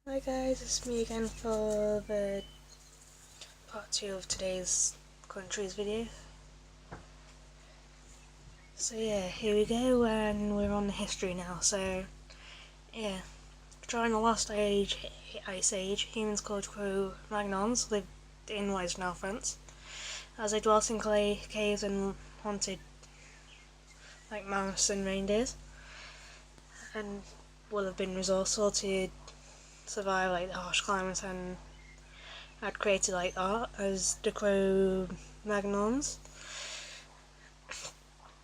Hi guys, it's me again for the part 2 of today's countries video. So yeah, here we go, and we're on the history now. So yeah, during the last ice age, humans called Cro-Magnons lived in what is now France, as they dwelt in clay caves and hunted like mammoths and reindeers, and would have been resourceful to survive like the harsh climate, and had created like art as the Cro-Magnons.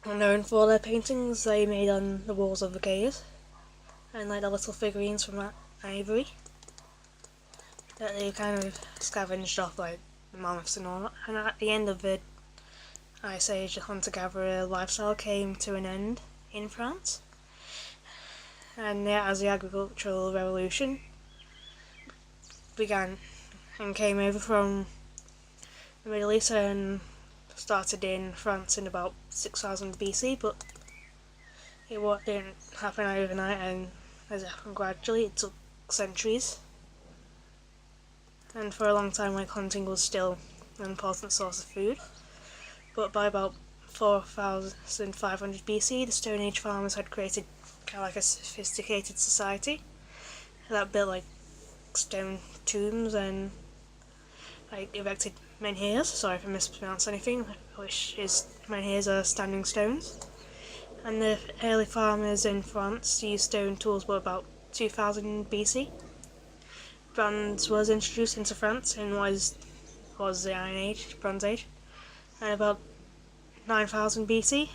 Known for their paintings they made on the walls of the caves, and like the little figurines from that ivory that they kind of scavenged off like the mammoths and all that. And at the end of the Ice Age, the hunter-gatherer lifestyle came to an end in France, and as the agricultural revolution began and came over from the Middle East and started in France in about 6000 BC, but it didn't happen overnight, and as it happened gradually, it took centuries. And for a long time, like, hunting was still an important source of food. But by about 4500 BC, the Stone Age farmers had created kind of like a sophisticated society that built like stone tombs and like erected menhirs. Sorry if I mispronounced anything, which is menhirs are standing stones. And the early farmers in France used stone tools were about 2000 BC. Bronze was introduced into France in what was the Iron Age, Bronze Age, and about 9000 BC,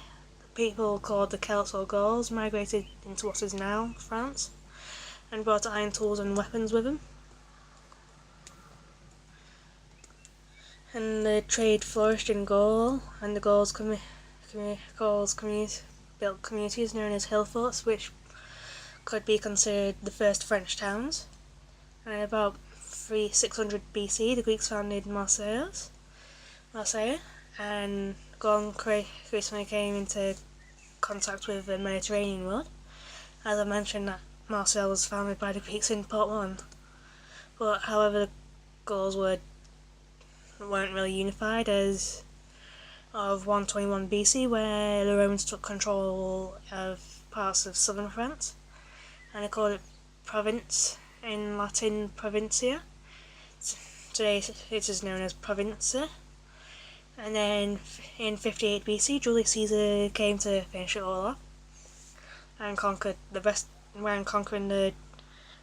people called the Celts or Gauls migrated into what is now France and brought iron tools and weapons with them. And the trade flourished in Gaul, and the Gauls built communities known as hill forts, which could be considered the first French towns. And in about 600 BC, the Greeks founded Marseille, and Gaul recently came into contact with the Mediterranean world. As I mentioned, that Marseille was founded by the Greeks in part 1. But however, the Gauls weren't really unified as of 121 BC, where the Romans took control of parts of southern France, and they called it province, in Latin provincia. Today it is known as provincia. And then in 58 BC, Julius Caesar came to finish it all off and conquering the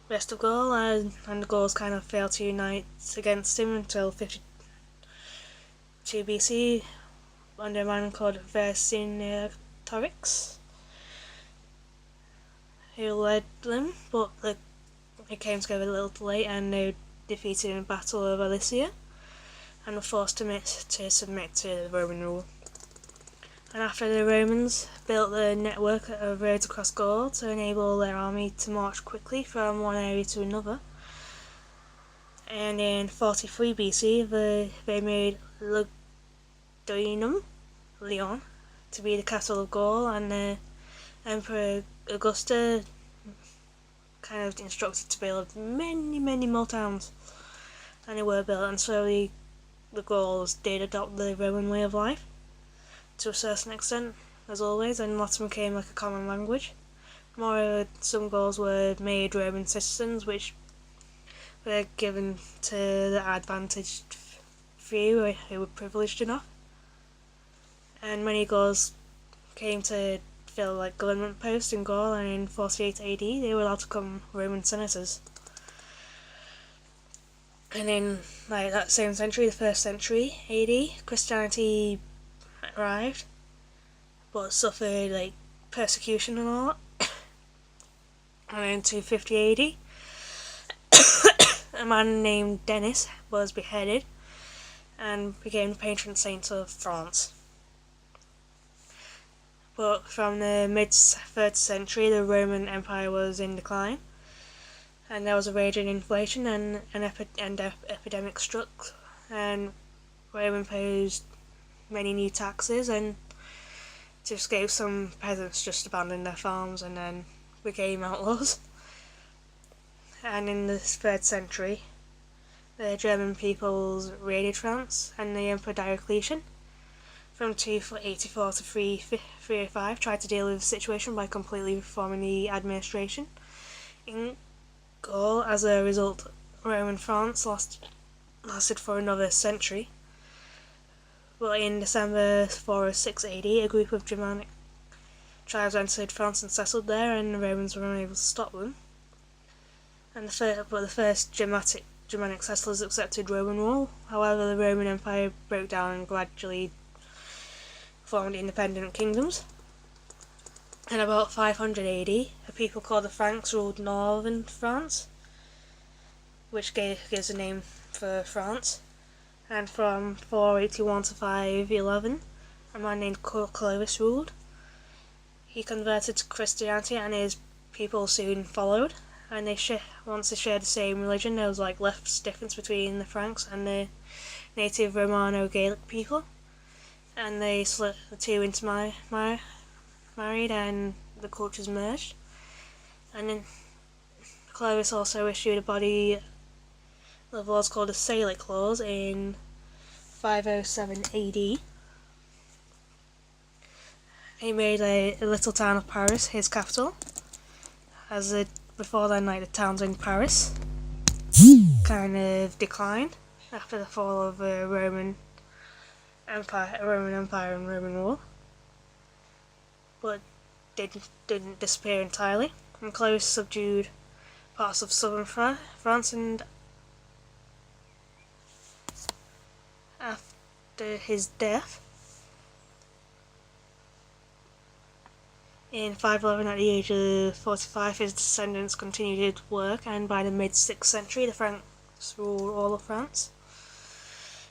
rest of Gaul, and the Gauls kind of failed to unite against him until 52 BC under a man called Vercingetorix, who led them, but it came together a little too late, and they were defeated in the Battle of Alesia and were forced to submit to the Roman rule. And after the Romans built the network of roads across Gaul to enable their army to march quickly from one area to another, and in 43 BC they made Lyon, to be the capital of Gaul, and the Emperor Augusta kind of instructed to build many more towns, and they were built, and slowly the Gauls did adopt the Roman way of life to a certain extent, as always, and Latin became like a common language. Moreover, some Gauls were made Roman citizens, which were given to the advantaged few who were privileged enough. And many Gauls came to fill like government posts in Gaul, and in 48 AD they were allowed to become Roman senators. And in like that same century, the 1st century AD, Christianity arrived, but suffered like persecution and all that. And in 250 AD, a man named Denis was beheaded and became the patron saint of France. But from the mid-3rd century, the Roman Empire was in decline, and there was a raging inflation, and an epidemic struck, and Rome imposed many new taxes, and to escape, some peasants just abandoned their farms and then became outlaws. and in the 3rd century, the German peoples raided France, and the Emperor Diocletian, from 284 to 305, tried to deal with the situation by completely reforming the administration in Gaul. As a result, Roman France lasted for another century. But in December 406 AD, a group of Germanic tribes entered France and settled there, and the Romans were unable to stop them. And the first Germanic settlers accepted Roman rule. However, the Roman Empire broke down and gradually formed independent kingdoms. In about 500 AD, a people called the Franks ruled northern France, which gives a name for France. And from 481 to 511, a man named Clovis ruled. He converted to Christianity, and his people soon followed. And once they shared the same religion, there was less difference between the Franks and the native Romano-Gaelic people. And they split the two into married, and the cultures merged. And then Clovis also issued a body of laws called the Salic Laws in 507 AD. He made a little town of Paris his capital, before then, the towns in Paris kind of declined after the fall of the Roman Empire and Roman rule, but didn't disappear entirely. And Clovis subdued parts of southern France, and after his death in 511, at the age of 45, his descendants continued his work, and by the mid-6th century, the Franks ruled all of France.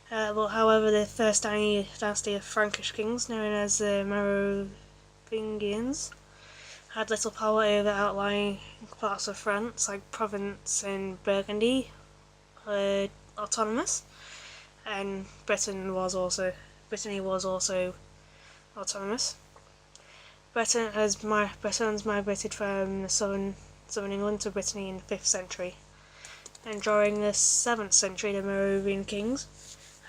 However, the first dynasty of Frankish kings, known as the Merovingians, had little power over outlying parts of France, like Provence and Burgundy, were autonomous, and Brittany was also autonomous. Bretons migrated from southern England to Brittany in the 5th century, and during the 7th century, the Merovingian kings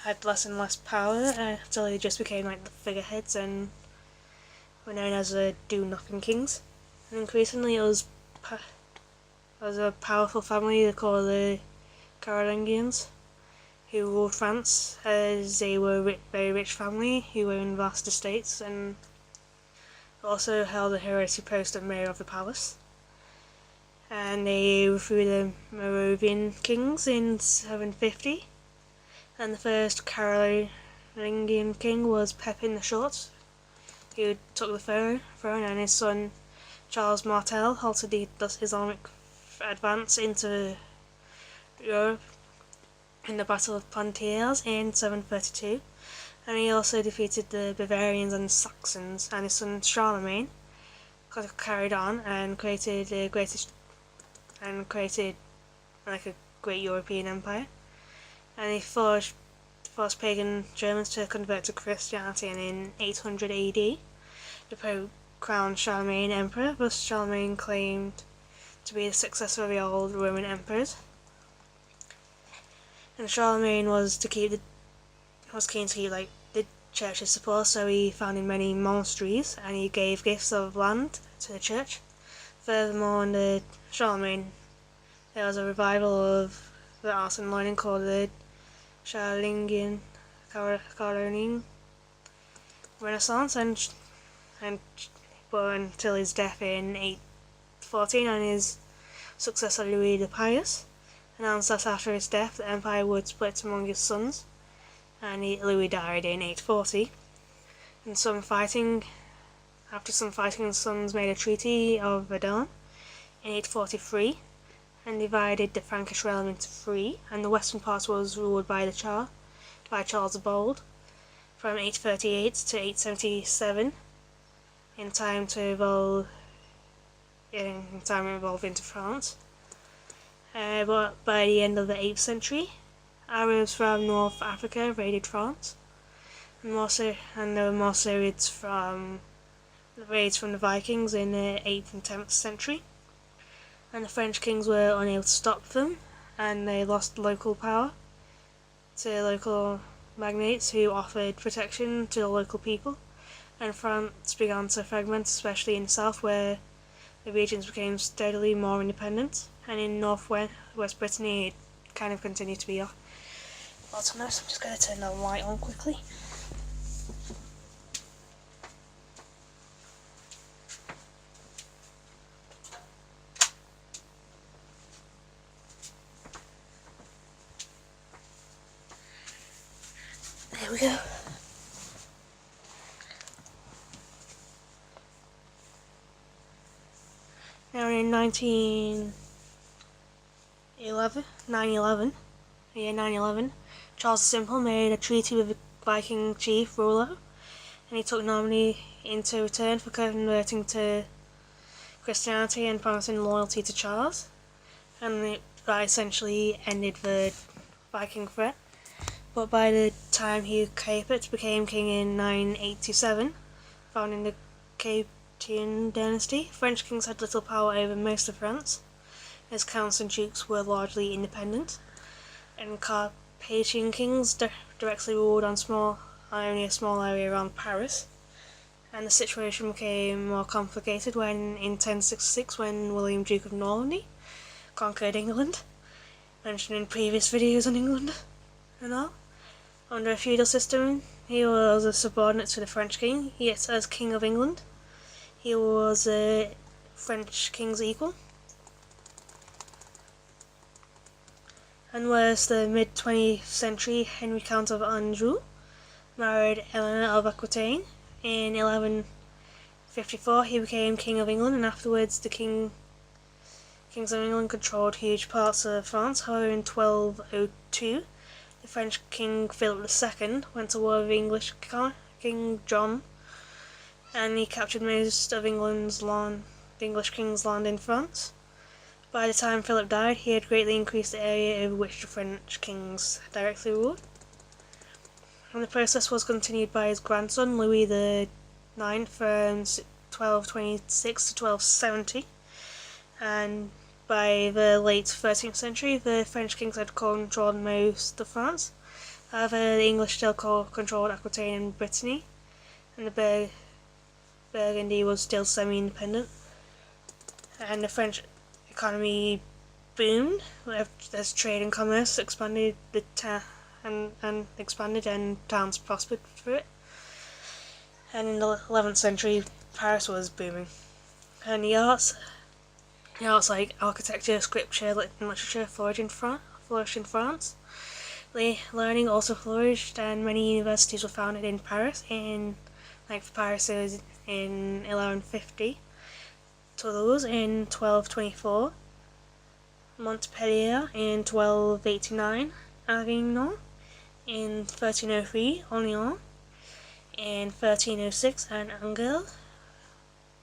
had less and less power until they just became the figureheads and were known as the do-nothing kings. And increasingly, it was a powerful family called the Carolingians who ruled France, as they were a very rich family who owned vast estates and also held a hereditary post of mayor of the palace. And they overthrew the Merovingian kings in 750, and the first Carolingian king was Pepin the Short, who took the throne, and his son Charles Martel halted the Islamic advance into Europe in the Battle of Poitiers in 732. And he also defeated the Bavarians and Saxons, and his son Charlemagne carried on and created a great European empire. And he forced pagan Germans to convert to Christianity, and in 800 AD, the Pope crowned Charlemagne emperor. Thus, Charlemagne claimed to be the successor of the old Roman emperors. And Charlemagne was keen to keep the church's support, so he founded many monasteries and he gave gifts of land to the church. Furthermore, under Charlemagne, there was a revival of the art and learning called the Carolingian Renaissance, but until his death in 814, and his successor Louis the Pious announced that after his death the empire would split among his sons, and Louis died in 840. And after some fighting, the sons made a Treaty of Verdun in 843 and divided the Frankish realm into three, and the western part was ruled by Charles the Bold from 838 to 877, in time to evolve into France. But by the end of the 8th century, Arabs from North Africa raided France, and there were more raids from the Vikings in the 8th and 10th century. and the French kings were unable to stop them, and they lost local power to local magnates who offered protection to the local people, and France began to fragment, especially in the south where the regions became steadily more independent, and in north-west Brittany it kind of continued to be autonomous. I'm just going to turn the light on quickly. There we go. Now in 911, Charles the Simple made a treaty with the Viking chief Rollo, and he took Normandy into return for converting to Christianity and promising loyalty to Charles, and that essentially ended the Viking threat. But by the time Hugh Capet became king in 987, founding the Capetian dynasty, French kings had little power over most of France, as counts and dukes were largely independent, and Carpathian kings directly ruled on only a small area around Paris. And the situation became more complicated when, in 1066, when William, Duke of Normandy, conquered England, mentioned in previous videos on England and all. Under a feudal system, he was a subordinate to the French king, yet as King of England, he was a French king's equal. And whereas the mid-20th century Henry Count of Anjou married Eleanor of Aquitaine, in 1154 he became King of England, and afterwards the Kings of England controlled huge parts of France. However, in 1202, the French King Philip II went to war with English King John, and he captured most of the English king's land in France. By the time Philip died, he had greatly increased the area over which the French kings directly ruled, and the process was continued by his grandson Louis IX from 1226 to 1270, and by the late 13th century the French kings had controlled most of France. However, the English still controlled Aquitaine and Brittany, and the Burgundy was still semi-independent, and the French economy boomed as trade and commerce expanded and towns prospered through it. And in the 11th century, Paris was booming, and the arts like architecture, scripture, and literature flourished in France. Learning also flourished, and many universities were founded in Paris. Paris is in 1150, Toulouse in 1224, Montpellier in 1289, Avignon in 1303, Orléans in 1306, and Angers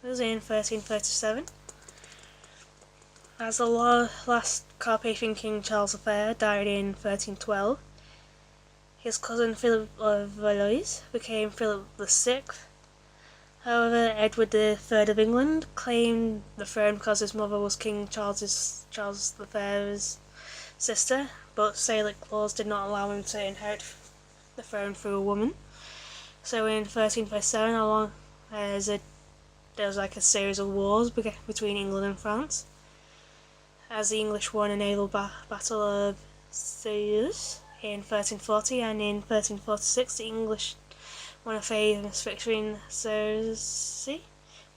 was in 1337. As the last Carpathian king, Charles III, died in 1312, his cousin Philip of Valois became Philip VI. However, Edward III of England claimed the throne because his mother was King Charles III's sister, but Salic laws did not allow him to inherit the throne through a woman. So in 1337, there was a series of wars between England and France, as the English won a naval battle of Seus in 1340, and in 1346 the English won a famous victory in Seusy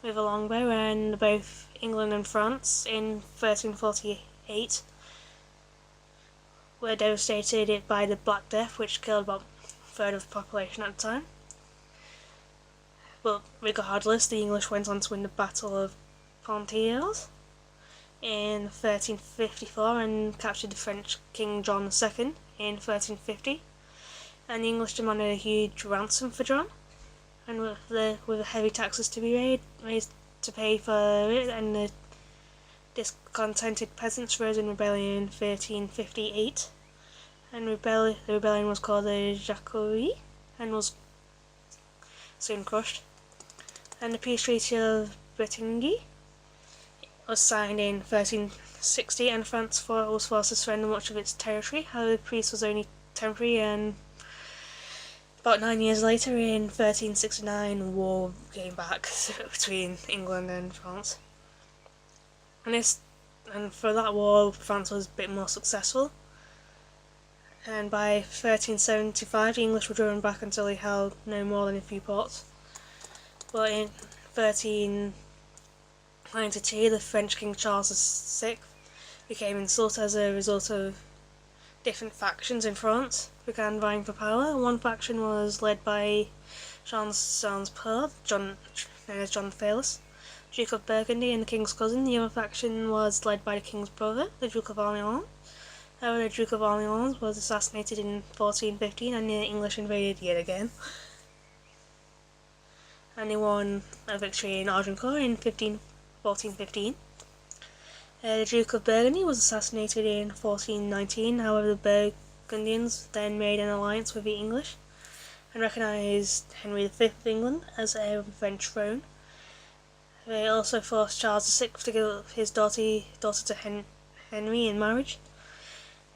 with a longbow, and both England and France in 1348 were devastated by the Black Death, which killed about a third of the population at the time. But regardless, the English went on to win the Battle of Pontiers in 1354 and captured the French King John II in 1350, and the English demanded a huge ransom for John, and with the heavy taxes to be raised to pay for it, and the discontented peasants rose in rebellion in 1358, and the rebellion was called the Jacquerie and was soon crushed. And the peace treaty of Brettigny was signed in 1360, and France was forced to surrender much of its territory. However, peace was only temporary, and about 9 years later, in 1369, war came back between England and France. And for that war, France was a bit more successful. And by 1375, the English were driven back until they held no more than a few ports. But in 1392, the French King Charles VI became insulted as a result of different factions in France began vying for power. One faction was led by Jean's son's pearl, known as John the Fearless, Duke of Burgundy and the King's cousin. The other faction was led by the King's brother, the Duke of Orleans. However, the Duke of Orleans was assassinated in 1415, and the English invaded yet again. And they won a victory in Agincourt in 1415. The Duke of Burgundy was assassinated in 1419. However, the Burgundians then made an alliance with the English and recognised Henry V of England as heir of the French throne. They also forced Charles VI to give his daughter to Henry in marriage.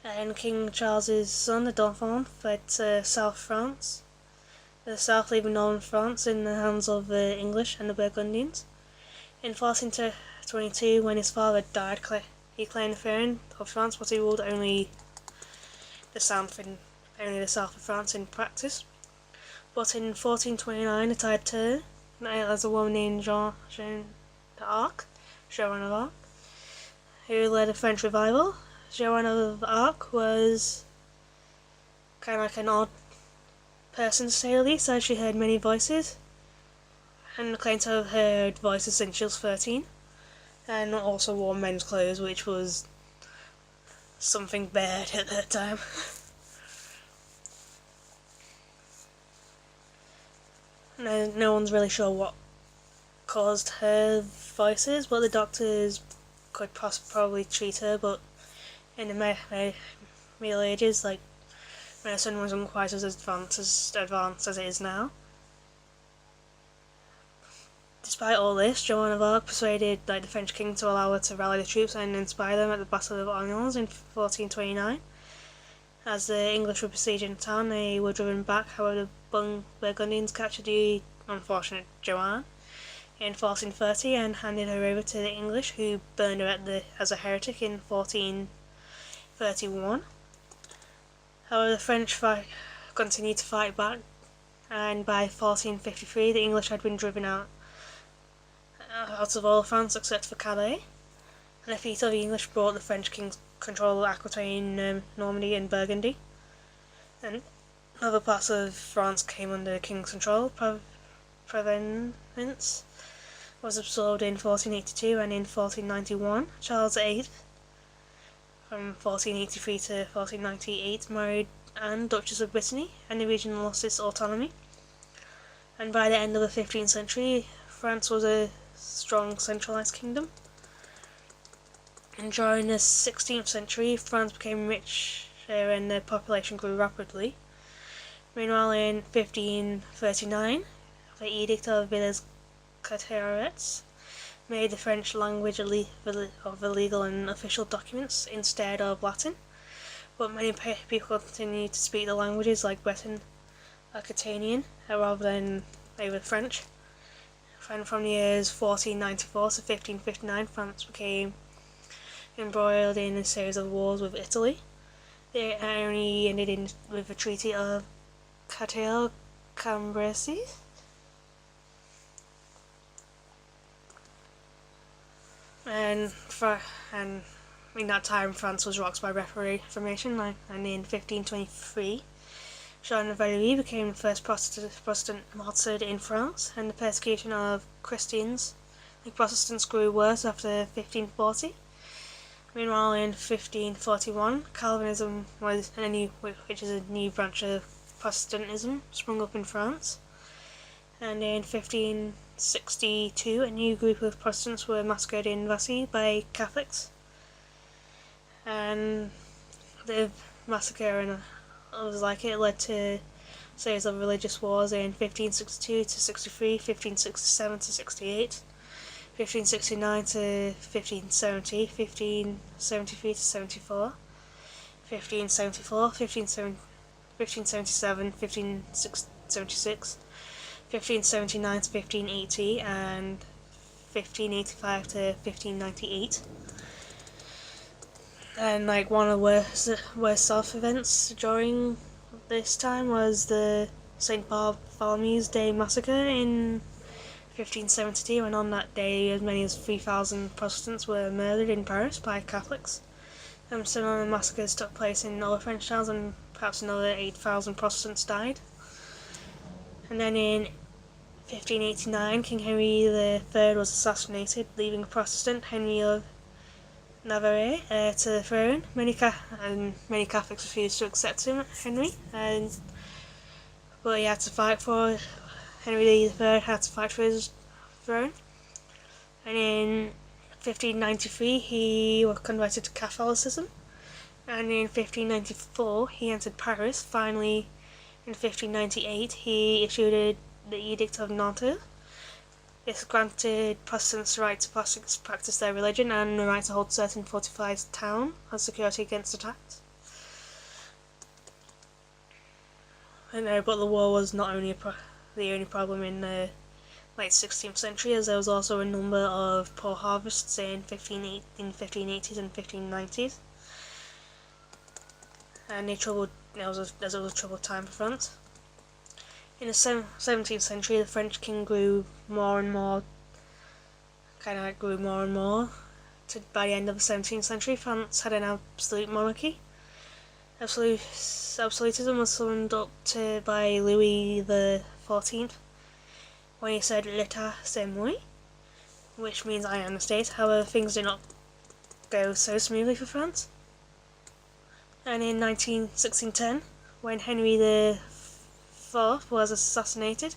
And King Charles's son, the Dauphin, fled to South France, the south leaving northern France in the hands of the English and the Burgundians. In 1422, when his father died, he claimed the throne of France, but he ruled only the south of France in practice. But in 1429, the tide turned, as a woman named Joan of Arc, who led a French revival. Joan of Arc was kind of like an odd person, to say the least, as she heard many voices, and claimed to have heard voices since she was 13, and also wore men's clothes, which was something bad at that time. No one's really sure what caused her voices, but the doctors could probably treat her, but in the Middle Ages, like, medicine wasn't quite as advanced as it is now. Despite all this, Joan of Arc persuaded the French king to allow her to rally the troops and inspire them at the Battle of Orleans in 1429. As the English were besieging the town, they were driven back. However, the Burgundians captured the unfortunate Joan in 1430 and handed her over to the English, who burned her as a heretic in 1431. However, the French continued to fight back, and by 1453 the English had been driven out of all France except for Calais. And the defeat of the English brought the French king's control of Aquitaine, Normandy and Burgundy, and other parts of France came under the king's control. Provence was absorbed in 1482, and in 1491 Charles VIII, from 1483 to 1498, married Anne, Duchess of Brittany, and the region lost its autonomy. And by the end of the 15th century, France was a strong centralised kingdom. And during the 16th century, France became richer and the population grew rapidly. Meanwhile, in 1539, the Edict of Villers-Cotterets made the French language of illegal and official documents instead of Latin, but many people continued to speak the languages like Breton, Aquitanian, rather than French. And from the years 1494 to 1559, France became embroiled in a series of wars with Italy. They only ended with the Treaty of Catel-Cambrésis. And in that time, France was rocked by Reformation, and in 1523, Jean of Valois became the first Protestant martyred in France, and the persecution of Christians, like Protestants, grew worse after 1540. Meanwhile, in 1541, Calvinism which is a new branch of Protestantism, sprung up in France, and in 1562, a new group of Protestants were massacred in Vassy by Catholics, and the massacre and others like it led to a series of religious wars in 1562 to 63, 1567 to 68, 1569 to 1570, 1573 to 74, 1574, 1577, 1576, 1579 to 1580, and 1585 to 1598. And like one of the worst off events during this time was the St. Bartholomew's Day massacre in 1572, and on that day as many as 3,000 Protestants were murdered in Paris by Catholics. Similar massacres took place in other French towns, and perhaps another 8,000 Protestants died. And then in 1589, King Henry III was assassinated, leaving Protestant Henry of Navarre to the throne. Many Catholics refused to accept Henry, but he had to fight for Henry III had to fight for his throne. And in 1593, he was converted to Catholicism. And in 1594, he entered Paris. Finally, in 1598, he issued the Edict of Nantes. This granted Protestants the right to practice their religion and the right to hold certain fortified towns as security against attacks. But the war was not only the only problem in the late 16th century, as there was also a number of poor harvests in 1580s and 1590s. And it was a troubled time for France. In the 17th century, the French king grew more and more. By the end of the 17th century, France had an absolute monarchy. Absolutism was summed up by Louis XIV when he said "L'État c'est moi," which means I am the state. However, things did not go so smoothly for France. And in 1610, when Henry IV was assassinated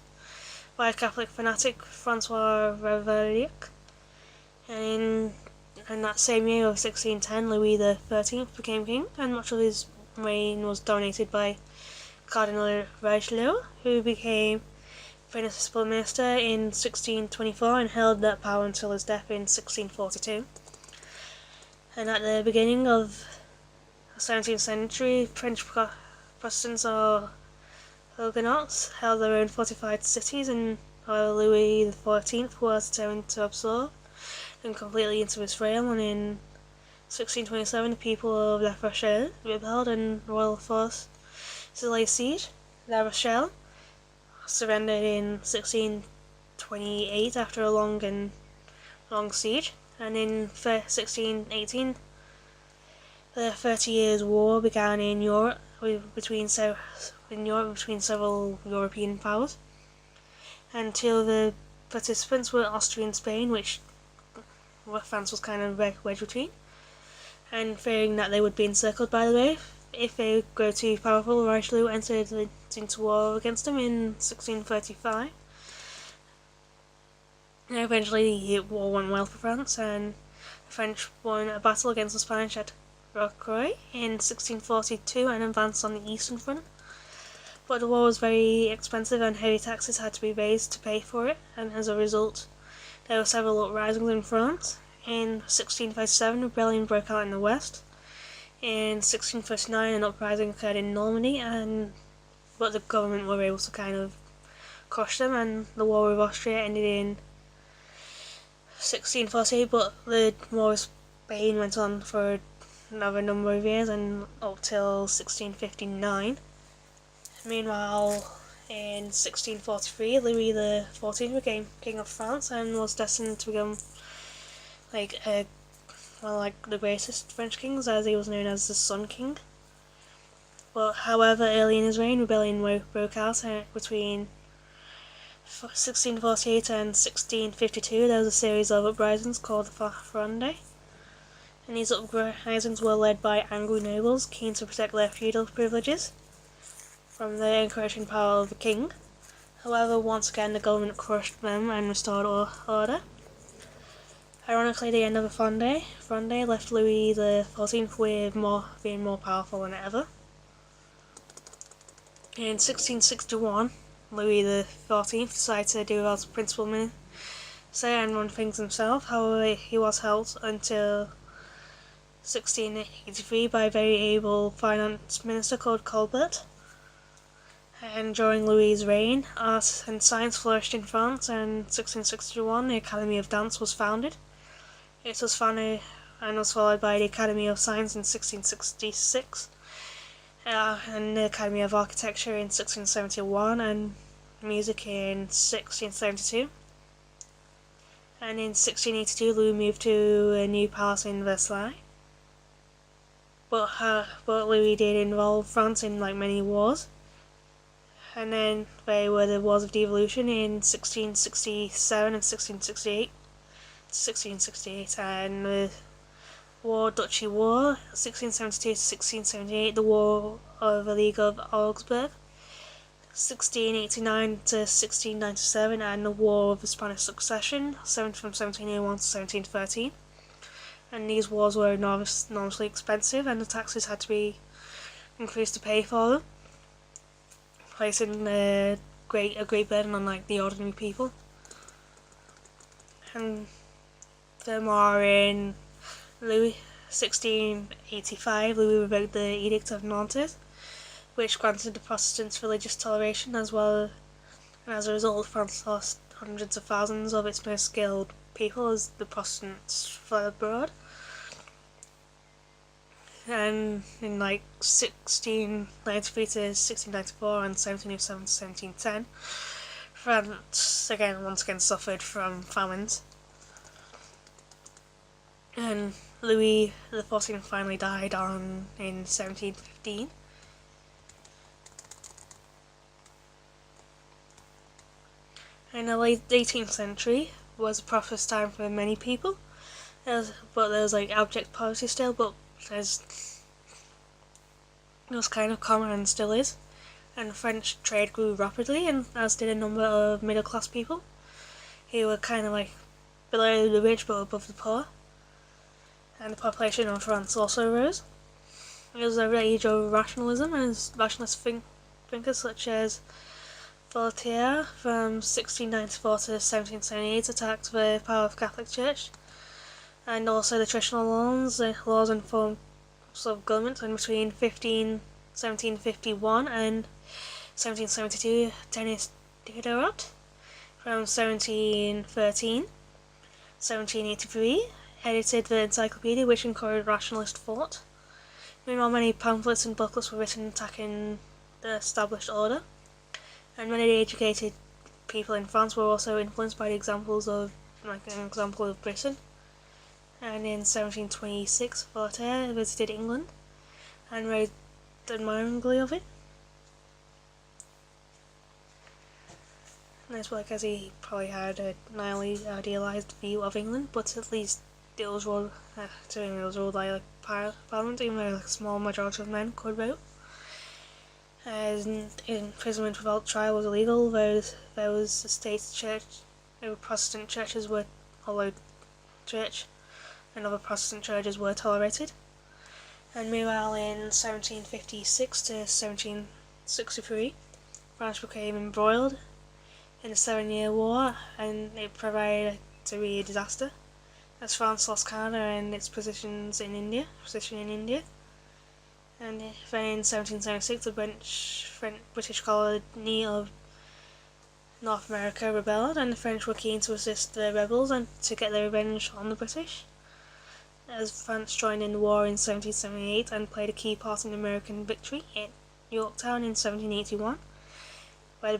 by a Catholic fanatic, Francois Ravaillac, and in that same year of 1610, Louis XIII became king, and much of his reign was dominated by Cardinal Richelieu, who became principal minister in 1624 and held that power until his death in 1642. And at the beginning of the 17th century, French Protestants or Huguenots held their own fortified cities, and Louis XIV was determined to absorb them completely into his realm. And in 1627, the people of La Rochelle rebelled, and royal forces laid siege. La Rochelle surrendered in 1628 after a long siege, and in 1618, the 30 Years' War began in Europe between several European powers, and two of the participants were Austria and Spain, which France was kind of wedged between, and fearing that they would be encircled by the wave if they grew too powerful. Richelieu entered into war against them in 1635. And eventually the war went well for France, and the French won a battle against the Spanish at Rocroi in 1642 and advanced on the eastern front. But the war was very expensive, and heavy taxes had to be raised to pay for it, and as a result there were several uprisings in France. In 1637, rebellion broke out in the west. In 1639, an uprising occurred in Normandy, but the government were able to kind of crush them, and the war with Austria ended in 1648, but the war with Spain went on for another number of years, and up till 1659. Meanwhile, in 1643, Louis XIV became King of France and was destined to become the greatest French kings, as he was known as the Sun King. But however, early in his reign, rebellion broke out between 1648 and 1652. There was a series of uprisings called the Fronde, and these uprisings were led by angry nobles keen to protect their feudal privileges from the encroaching power of the king. However, once again, the government crushed them and restored order. Ironically, the end of the Fronde left Louis XIV with being more powerful than ever. In 1661, Louis XIV decided to do as principal say and run things himself. However, he was helped until 1683 by a very able finance minister called Colbert. And during Louis's reign, art and science flourished in France, and in 1661 the Academy of Dance was founded. It was founded and was followed by the Academy of Science in 1666, and the Academy of Architecture in 1671, and Music in 1672. And in 1682 Louis moved to a new palace in Versailles. But Louis did involve France in many wars. And then there were the Wars of Devolution in 1667 and 1668, and the Duchy War, 1672 to 1678, the War of the League of Augsburg, 1689 to 1697, and the War of the Spanish Succession, from 1701 to 1713. And these wars were enormously expensive, and the taxes had to be increased to pay for them, placing a great burden on the ordinary people. And furthermore, in 1685, Louis revoked the Edict of Nantes, which granted the Protestants religious toleration, and as a result, France lost hundreds of thousands of its most skilled people as the Protestants fled abroad. And in 1693 to 1694 and 1707 to 1710, France once again suffered from famines. And Louis XIV finally died in 1715. In the late 18th century was a prosperous time for many people, there was abject poverty still, but it was kind of common and still is. And French trade grew rapidly, and as did a number of middle class people who were kind of below the rich but above the poor. And the population of France also rose. It was the age of rationalism, and rationalist thinkers such as Voltaire from 1694 to 1778 attacked the power of the Catholic Church, and also the traditional laws and forms of government. And between 1751 and 1772, Denis Diderot from 1713 1783 edited the encyclopedia, which encouraged rationalist thought. Meanwhile, many pamphlets and booklets were written attacking the established order, and many educated people in France were also influenced by the examples of, an example of Britain. And in 1726, Voltaire visited England and wrote admiringly of it. And it's as he probably had a highly idealised view of England, but at least it was ruled by Parliament, even though a small majority of men could vote. And imprisonment without trial was illegal. There was a state church, Protestant churches were allowed church, and other Protestant churches were tolerated. And meanwhile, in 1756 to 1763, France became embroiled in the 7-Year War, and it proved to be a disaster, as France lost Canada and its position in India. And then in 1776, the British colony of North America rebelled, and the French were keen to assist the rebels and to get their revenge on the British, as France joined in the war in 1778 and played a key part in the American victory at Yorktown in 1781, where the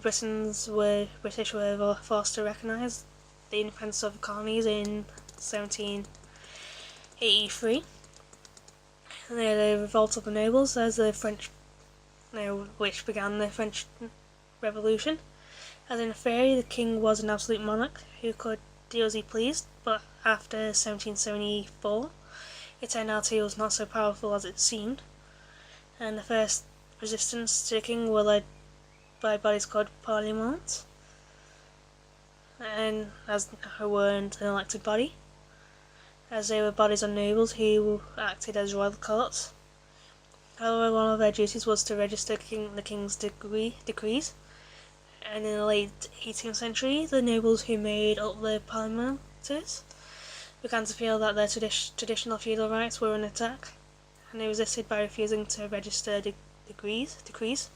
British were forced to recognise the independence of the colonies in 1783. The revolt of the nobles, as the French, which began the French Revolution. As in theory, the king was an absolute monarch who could do as he pleased, but after 1774, it turned out he was not so powerful as it seemed, and the first resistance to the king were led by bodies called Parliaments, and as who weren't an elected body, as they were bodies of nobles who acted as royal courts. However, one of their duties was to register the king's decrees, And in the late 18th century, the nobles who made up the parliaments began to feel that their traditional feudal rights were under attack, and they resisted by refusing to register decrees.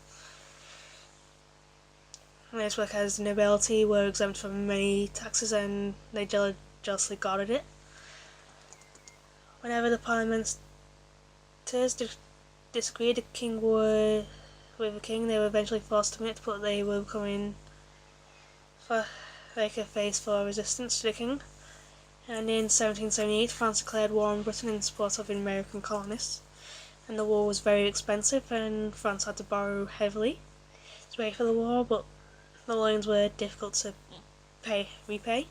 And this because the nobility were exempt from many taxes and they jealously guarded it. Whenever the parliamenters disagreed with the king, they were eventually forced to submit, but they were becoming like a face for resistance to the king. And in 1778, France declared war on Britain in support of American colonists, and the war was very expensive, and France had to borrow heavily to pay for the war, but the loans were difficult to repay.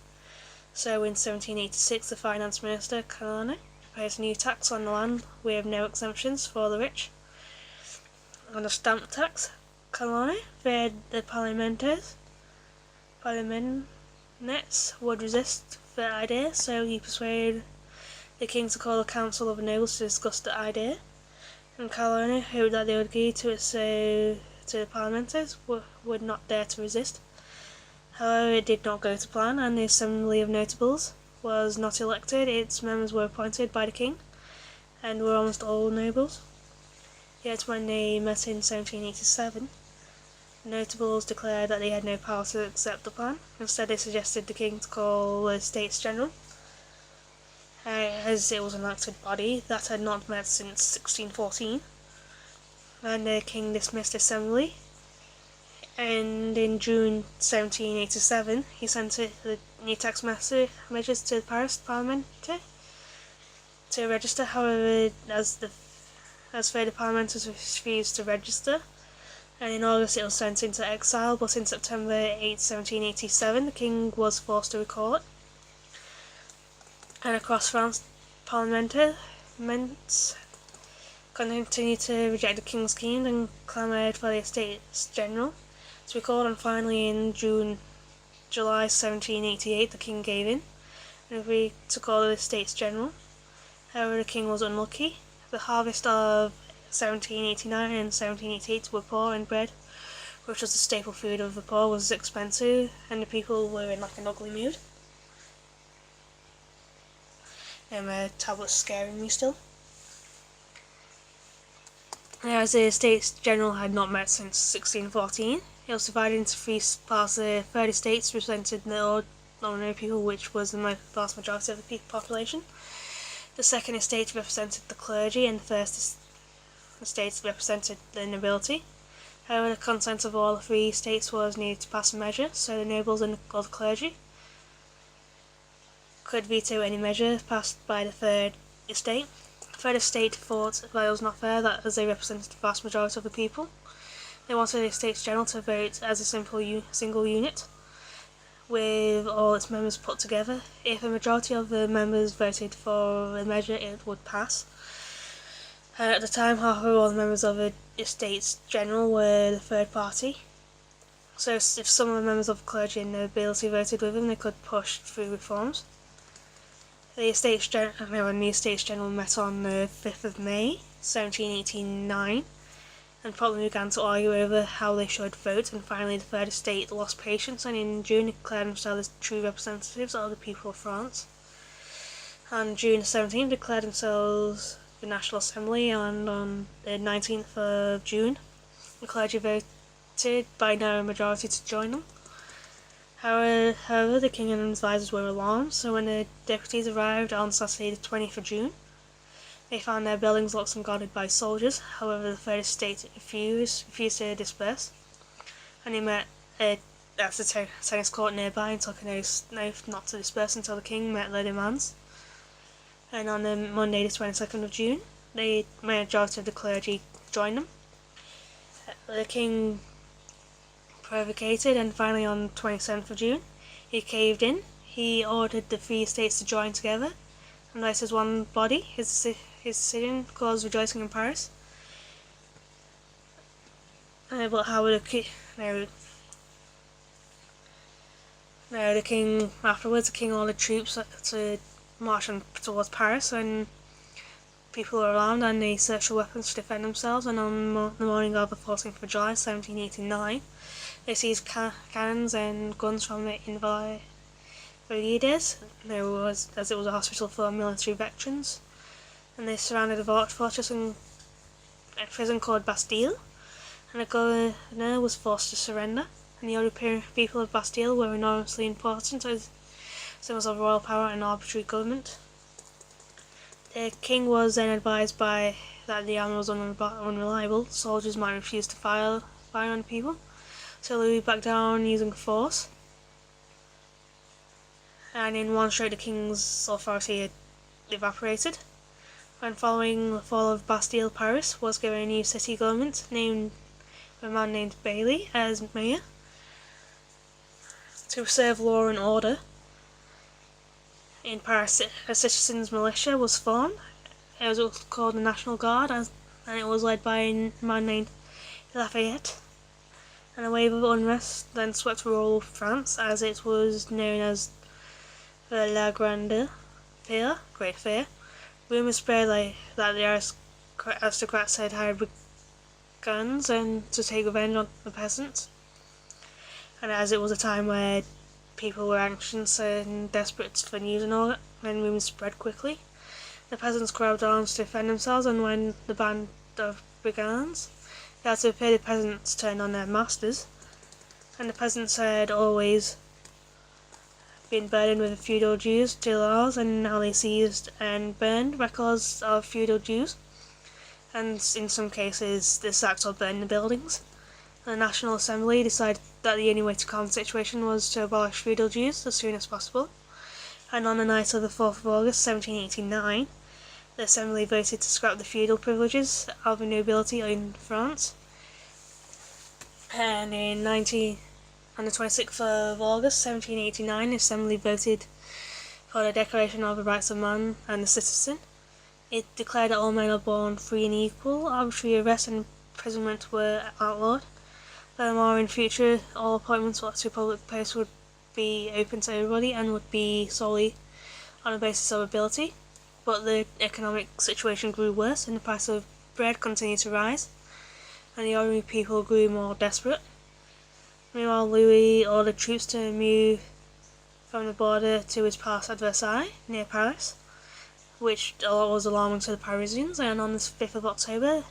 So in 1786, the finance minister, Calonne, proposed a new tax on the land with no exemptions for the rich. On the stamp tax, Calonne feared the parliaments would resist the idea, so he persuaded the king to call a council of the nobles to discuss the idea, and Calonne hoped that they would agree to it so the parliamenters would not dare to resist. However, it did not go to plan, and the Assembly of Notables was not elected. Its members were appointed by the king, and were almost all nobles. Yet when they met in 1787, the Notables declared that they had no power to accept the plan. Instead, they suggested the king to call the States General, as it was an elected body that had not met since 1614. And the king dismissed the assembly, and in June 1787 he sent the new tax measures to the Paris Parliament to register. However, as further parliamenters refused to register, and in August it was sent into exile, but in September 8, 1787 the king was forced to recall it. And across France, parliaments continued to reject the king's scheme and clamoured for the Estates General to be called, and finally in July 1788 the king gave in and agreed to call the Estates General. However, the king was unlucky. The harvest of 1789 and 1788 were poor, and bread, which was the staple food of the poor, was expensive, and the people were in like an ugly mood. And my tablet's scaring me still. As the Estates General had not met since 1614, it was divided into three parts. The third estate represented the ordinary people, which was the vast majority of the population. The second estate represented the clergy, and the first estate represented the nobility. However, the consent of all three estates was needed to pass a measure, so the nobles and the clergy could veto any measure passed by the third estate. The third estate thought that it was not fair, that as they represented the vast majority of the people, they wanted the Estates General to vote as a single unit, with all its members put together. If a majority of the members voted for a measure, it would pass. At the time, however, all the members of the Estates General were the third party, so if some of the members of the clergy and nobility voted with them, they could push through reforms. The Estates General met on the 5th of May 1789 and probably began to argue over how they should vote, and finally the third estate lost patience and in June declared themselves as true representatives of the people of France. On June 17th declared themselves the National Assembly, and on the 19th of June the clergy voted by narrow majority to join them. However, the king and his advisors were alarmed, so when the deputies arrived on Saturday the 20th of June, they found their buildings locked and guarded by soldiers. However, the third estate refused to disperse, and they met at the tennis court nearby and took an oath not to disperse until the king met their demands. And on the Monday the 22nd of June, the majority of the clergy joined them. The king provocated, and finally on 27th of June he caved in. He ordered the three estates to join together and rise as one body. His decision caused rejoicing in Paris. But however, the king afterwards, the king ordered troops to march towards Paris, and people were alarmed and they searched for weapons to defend themselves. And on the morning of the 14th of July 1789, They seized cannons and guns from the Invalides, as it was a hospital for military veterans, and they surrounded a fortress and a prison called Bastille, and the governor was forced to surrender, and the other people of Bastille were enormously important as symbols of royal power and arbitrary government. The king was then advised that the army was unreliable, soldiers might refuse to fire on people, so Louis backed down using force, and in one stroke the king's authority had evaporated. And following the fall of Bastille, Paris was given a new city government named a man named Bailly as mayor to preserve law and order. In Paris, a citizens' militia was formed. It was called the National Guard, and it was led by a man named Lafayette. And a wave of unrest then swept rural France, as it was known as the La Grande Fear, Great Fear. Rumours spread that the aristocrats had hired guns and to take revenge on the peasants. And as it was a time where people were anxious and desperate for news and all that, and rumours spread quickly, the peasants grabbed arms to defend themselves, and when the band of brigands, they had to pay the peasants turn on their masters, and the peasants had always been burdened with feudal dues to laws, and now they seized and burned records of feudal dues, and in some cases they sacked or burned the buildings. The National Assembly decided that the only way to calm the situation was to abolish feudal dues as soon as possible, and on the night of the 4th of August 1789, the Assembly voted to scrap the feudal privileges of the nobility in France, and on the 26th of August 1789, the Assembly voted for the Declaration of the Rights of Man and the Citizen. It declared that all men are born free and equal, arbitrary arrest and imprisonment were outlawed. Furthermore, in future, all appointments to public posts would be open to everybody and would be solely on the basis of ability. But the economic situation grew worse, and the price of bread continued to rise, and the ordinary people grew more desperate. Meanwhile, Louis ordered troops to move from the border to his palace at Versailles, near Paris, which was alarming to the Parisians, and on the 5th of October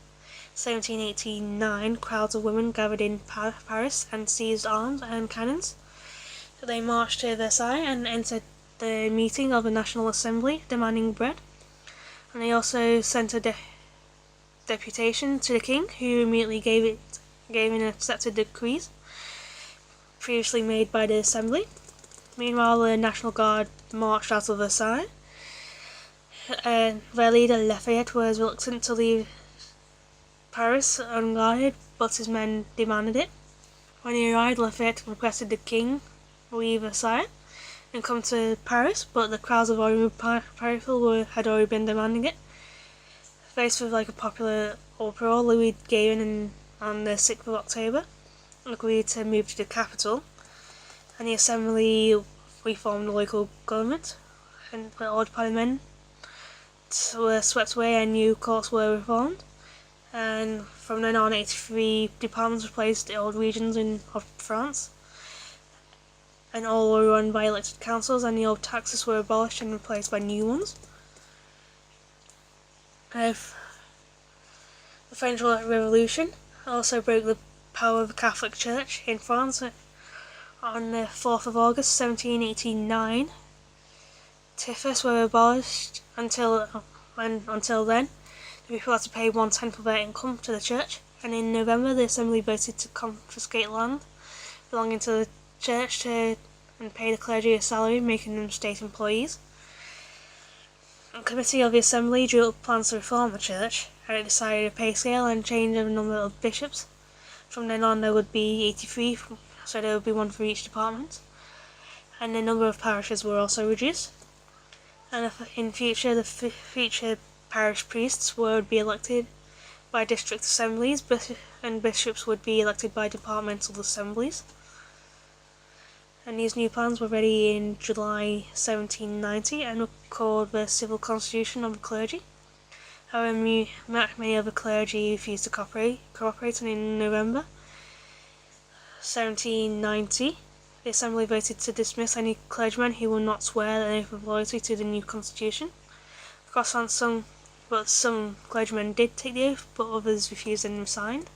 1789, crowds of women gathered in Paris and seized arms and cannons. They marched to Versailles and entered the meeting of the National Assembly, demanding bread, and they also sent a deputation to the king, who immediately gave and accepted the decrees previously made by the Assembly. Meanwhile, the National Guard marched out of Versailles, and their leader Lafayette was reluctant to leave Paris unguarded, but his men demanded it. When he arrived, Lafayette requested the king leave Versailles and come to Paris, but the crowds of ordinary people had already been demanding it. Faced with a popular uproar, Louis gave in, and on the 6th of October agreed to move to the capital, and the Assembly reformed the local government, and the old parliament were swept away and new courts were reformed, and from then on 83 departments replaced the old regions of France, and all were run by elected councils, and the old taxes were abolished and replaced by new ones. The French Revolution also broke the power of the Catholic Church in France. On the 4th of August 1789, tithes were abolished. Until then, the people had to pay 1/10 of their income to the church, and in November the Assembly voted to confiscate land belonging to the church and pay the clergy a salary, making them state employees. A committee of the Assembly drew up plans to reform the church, and it decided a pay scale and change the number of bishops. From then on there would be 83, so there would be one for each department, and the number of parishes were also reduced. And in future, the future parish priests would be elected by district assemblies, and bishops would be elected by departmental assemblies. And these new plans were ready in July 1790 and were called the Civil Constitution of the Clergy. However, many of the clergy refused to cooperate, and in November 1790, the Assembly voted to dismiss any clergyman who will not swear an oath of loyalty to the new constitution. Across France, some clergymen did take the oath, but others refused and resigned.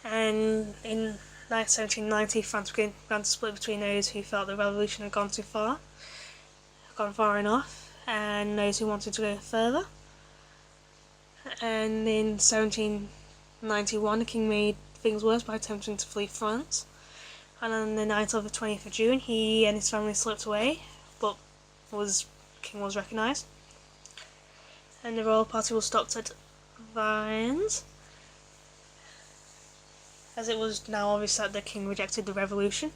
And in 1790, France began to split between those who felt the revolution had gone far enough, and those who wanted to go further. And in 1791, the king made things worse by attempting to flee France. And on the night of the 20th of June, he and his family slipped away, but the king was recognised. And the royal party was stopped at Vincennes, as it was now obvious that the king rejected the revolution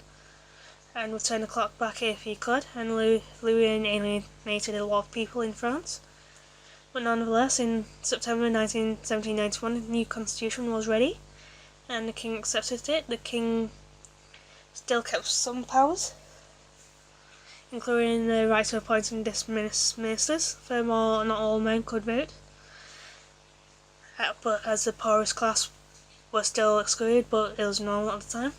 and would turn the clock back if he could, and Louis alienated a lot of people in France. But nonetheless, in September 1791, the new constitution was ready, and the king accepted it. The king still kept some powers, including the right to appoint and dismiss ministers. Furthermore, not all men could vote, but as the poorest class were still excluded, but it was normal at the time.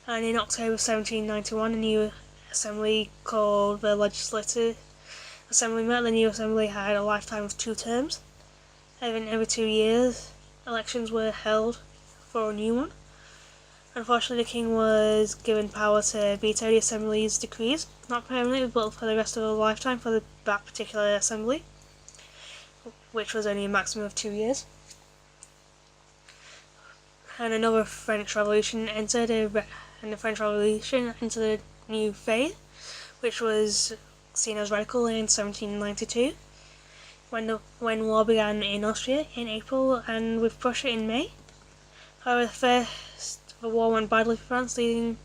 And in October 1791, a new assembly called the Legislative Assembly met. The new assembly had a lifetime of 2 terms. Every 2 years, elections were held for a new one. Unfortunately, the king was given power to veto the assembly's decrees, not permanently, but for the rest of a lifetime for that particular assembly, which was only a maximum of 2 years. And another French Revolution entered, and the French Revolution entered a new phase, which was seen as radical in 1792, when war began in Austria in April and with Prussia in May. However, the war went badly for France, leading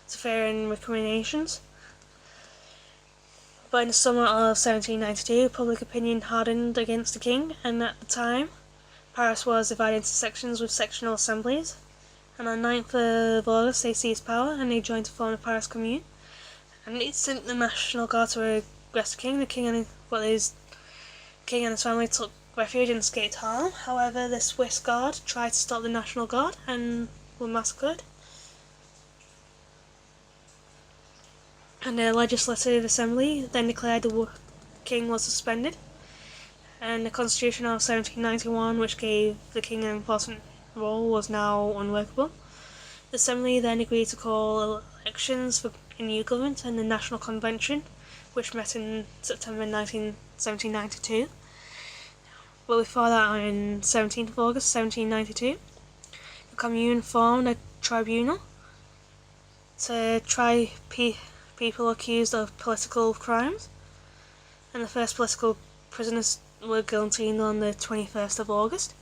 to fear and recriminations. But in the summer of 1792, public opinion hardened against the king, and at the time, Paris was divided into sections with sectional assemblies. And on 9th of August, they seized power and they joined to form the Paris Commune. And they sent the National Guard to arrest the king. The king and his family took refuge and escaped harm. However, the Swiss Guard tried to stop the National Guard and were massacred. And the Legislative Assembly then declared the king was suspended. And the Constitution of 1791, which gave the king an important role, was now unworkable. The Assembly then agreed to call elections for a new government and the National Convention, which met in September 1792. But before that, on 17th of August 1792, the Commune formed a tribunal to try people accused of political crimes, and the first political prisoners were guillotined on the 21st of August.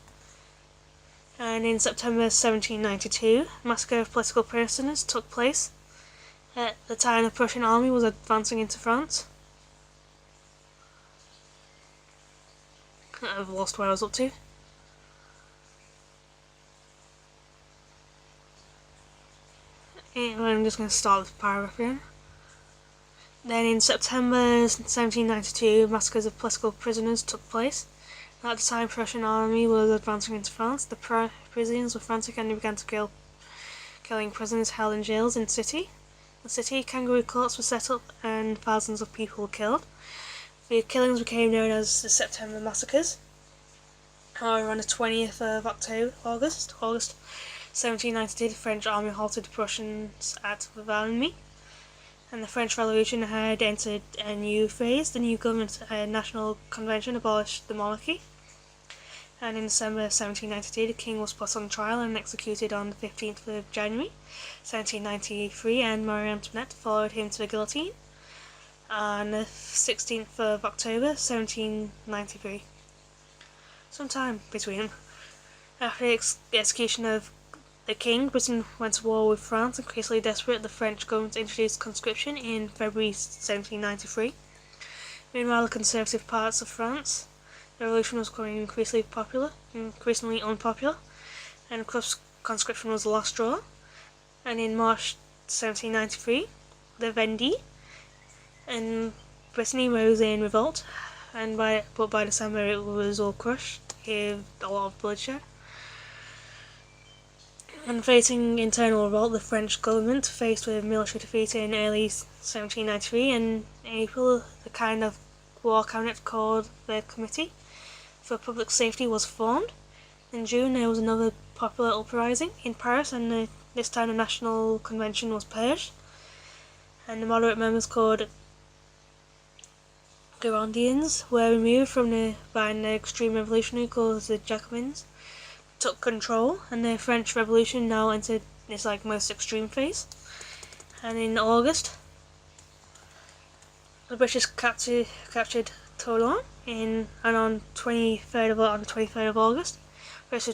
And in September 1792, a massacre of political prisoners took place. At the time, the Prussian army was advancing into France. I've lost where I was up to. I'm just going to start the paragraph again. Then in September 1792, massacres of political prisoners took place. At the time, the Prussian army was advancing into France. The Parisians were frantic and they began to killing prisoners held in jails in the city. Kangaroo courts were set up and thousands of people were killed. The killings became known as the September Massacres. However, on the 20th of August 1792, the French army halted the Prussians at Valmy, and the French Revolution had entered a new phase. The new government, National Convention, abolished the monarchy. And in December 1792, the king was put on trial and executed on the 15th of January 1793, and Marie Antoinette followed him to the guillotine on the 16th of October 1793. Some time between them. After the execution of the king, Britain went to war with France. Increasingly desperate, the French government introduced conscription in February 1793. Meanwhile, the conservative parts of France, the revolution was becoming increasingly unpopular, and conscription was the last straw. And in March 1793, the Vendée and Brittany rose in revolt, but by December it was all crushed, with a lot of bloodshed. And facing internal revolt, the French government, faced with military defeat in early 1793, in April, the kind of war cabinet called the Committee for Public Safety was formed. In June, there was another popular uprising in Paris, and this time the National Convention was purged, and the moderate members called Girondians were removed by an extreme revolutionary called the Jacobins, took control, and the French Revolution now entered its most extreme phase. And in August, the British captured Toulon, and on the 23rd of August, British